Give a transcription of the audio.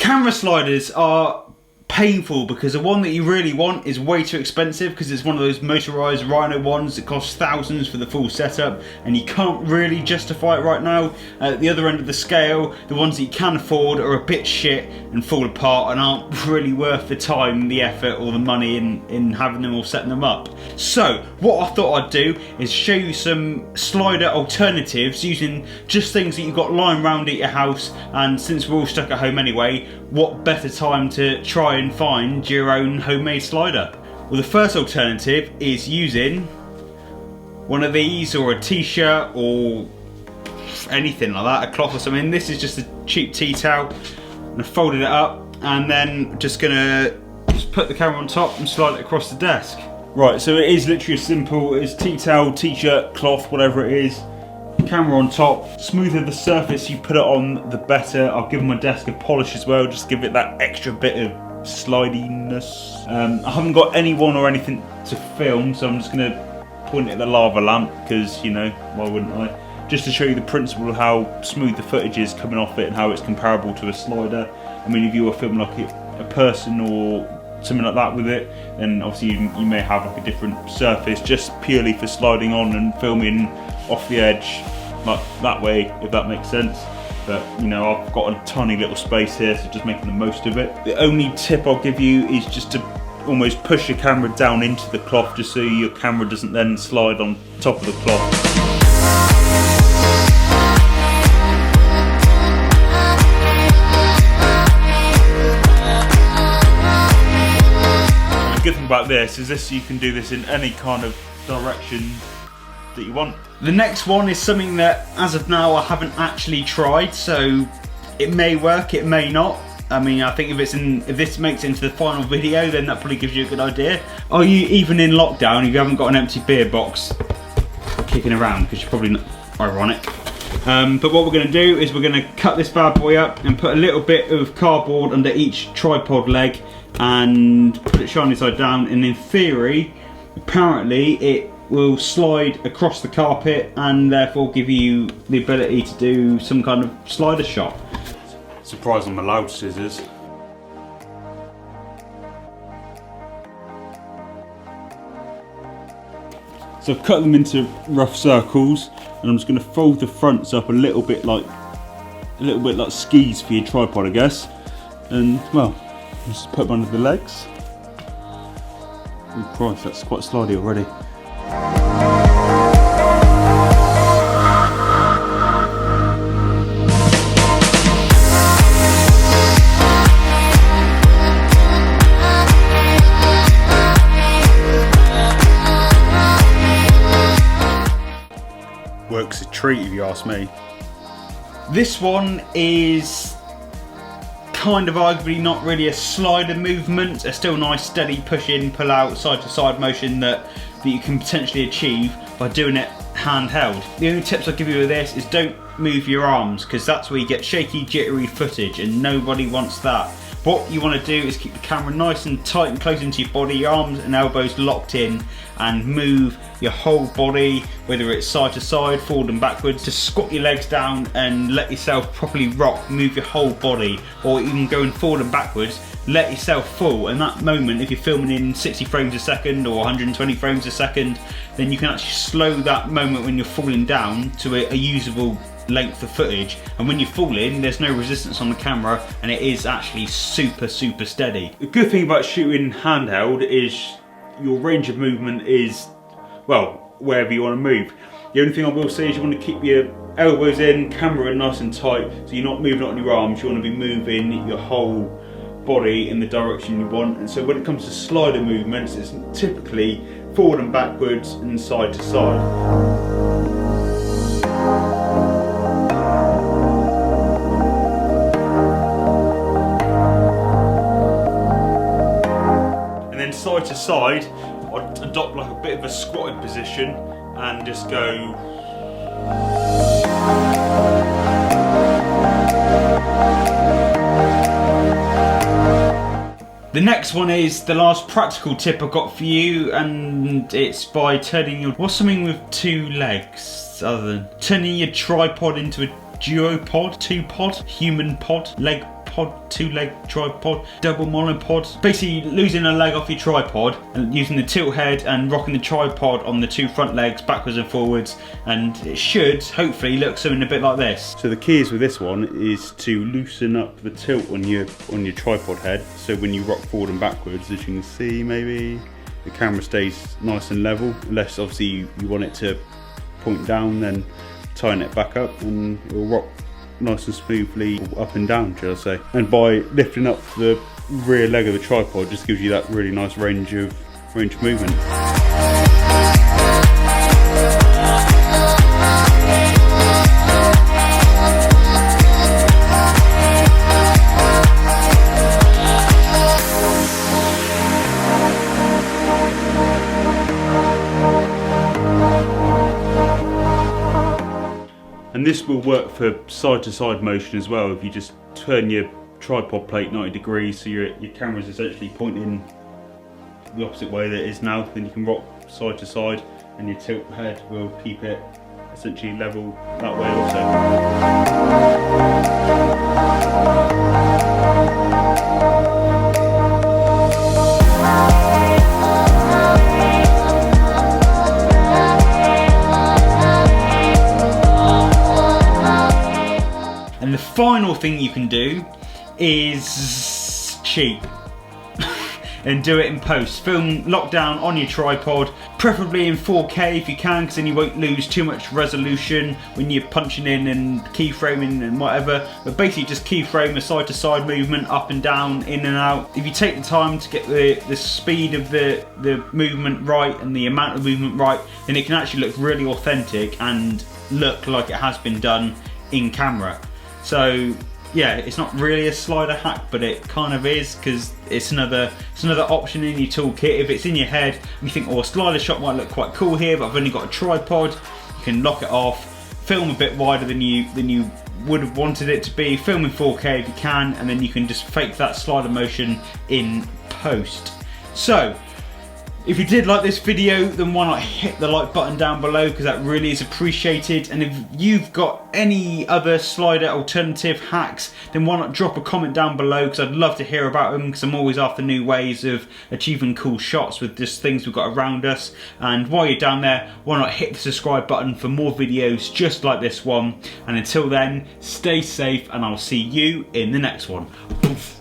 Camera sliders are painful because the one that you really want is way too expensive because it's one of those motorised Rhino ones that cost thousands for the full setup, and you can't really justify it right now. At the other end of the scale, the ones that you can afford are a bit shit and fall apart and aren't really worth the time, the effort or the money in having them or setting them up. So what I thought I'd do is show you some slider alternatives using just things that you've got lying around at your house, and since we're all stuck at home anyway, what better time to try and find your own homemade slider. Well, the first alternative is using one of these or a t-shirt or anything like that, a cloth or something. This is just a cheap tea towel, and I folded it up and then just put the camera on top and slide it across the desk. Right, so it is literally as simple as tea towel, t-shirt, cloth, whatever it is. Camera on top. Smoother the surface you put it on, the better. I'll give my desk a polish as well, just give it that extra bit of slidiness. I haven't got anyone or anything to film, so I'm just going to point it at the lava lamp because, you know, why wouldn't I? Just to show you the principle of how smooth the footage is coming off it and how it's comparable to a slider. I mean, if you were filming like a person or something like that with it, then obviously you may have like a different surface just purely for sliding on and filming off the edge like that way, if that makes sense. But you know, I've got a tiny little space here, so just making the most of it. The only tip I'll give you is just to almost push your camera down into the cloth just so your camera doesn't then slide on top of the cloth. The good thing about this is you can do this in any kind of direction that you want. The next one is something that as of now I haven't actually tried, so it may work, it may not. I mean, I think if this makes it into the final video, then that probably gives you a good idea. Are you even in lockdown if you haven't got an empty beer box kicking around? Because you're probably not. Ironic. But what we're going to do is we're going to cut this bad boy up and put a little bit of cardboard under each tripod leg and put it shiny side down, and in theory, apparently it will slide across the carpet and therefore give you the ability to do some kind of slider shot. Surprised I'm allowed scissors. So I've cut them into rough circles, and I'm just going to fold the fronts up a little bit like skis for your tripod, I guess. And well, just put them under the legs. Oh Christ, that's quite slidey already. Works a treat if you ask me. This one is kind of arguably not really a slider movement, a still nice steady push in, pull out, side to side motion that you can potentially achieve by doing it handheld. The only tips I'll give you with this is don't move your arms, because that's where you get shaky, jittery footage, and nobody wants that. What you want to do is keep the camera nice and tight and close into your body, your arms and elbows locked in, and move your whole body, whether it's side to side, forward and backwards. Just squat your legs down and let yourself properly rock, move your whole body, or even going forward and backwards, let yourself fall. And that moment, if you're filming in 60 frames a second or 120 frames a second, then you can actually slow that moment when you're falling down to a usable length of footage, and when you fall in, there's no resistance on the camera and it is actually super steady. The good thing about shooting handheld is your range of movement is, well, wherever you want to move. The only thing I will say is you want to keep your elbows in, camera nice and tight, so you're not moving on your arms. You want to be moving your whole body in the direction you want. And so when it comes to slider movements, it's typically forward and backwards and side to side. Side to side, I'd adopt like a bit of a squatted position and just go. The next one is the last practical tip I've got for you, and it's by turning your, what's something with two legs other than turning your tripod into a Geo Pot, two pod, human pod, leg pod. tripod, 2-leg tripod, double monopod. Basically losing a leg off your tripod and using the tilt head and rocking the tripod on the 2 front legs backwards and forwards, and it should hopefully look something a bit like this. So the keys with this one is to loosen up the tilt on your tripod head, so when you rock forward and backwards, as you can see, maybe the camera stays nice and level, unless obviously you want it to point down, then tighten it back up and it will rock nice and smoothly up and down, shall I say. And by lifting up the rear leg of the tripod, just gives you that really nice range of movement. And this will work for side-to-side motion as well. If you just turn your tripod plate 90 degrees so your camera is essentially pointing the opposite way that it is now, then you can rock side to side and your tilt head will keep it essentially level that way also. And the final thing you can do is cheat and do it in post. Film lockdown on your tripod, preferably in 4K if you can, because then you won't lose too much resolution when you're punching in and keyframing and whatever. But basically just keyframe a side to side movement, up and down, in and out. If you take the time to get the speed of the movement right and the amount of movement right, then it can actually look really authentic and look like it has been done in camera. So yeah, it's not really a slider hack, but it kind of is, because it's another option in your toolkit. If it's in your head and you think, oh, a slider shot might look quite cool here, but I've only got a tripod, you can lock it off, film a bit wider than you would have wanted it to be, film in 4K if you can, and then you can just fake that slider motion in post. So if you did like this video, then why not hit the like button down below, because that really is appreciated. And if you've got any other slider alternative hacks, then why not drop a comment down below, because I'd love to hear about them, because I'm always after new ways of achieving cool shots with just things we've got around us. And while you're down there, why not hit the subscribe button for more videos just like this one. And until then, stay safe, and I'll see you in the next one. Poof.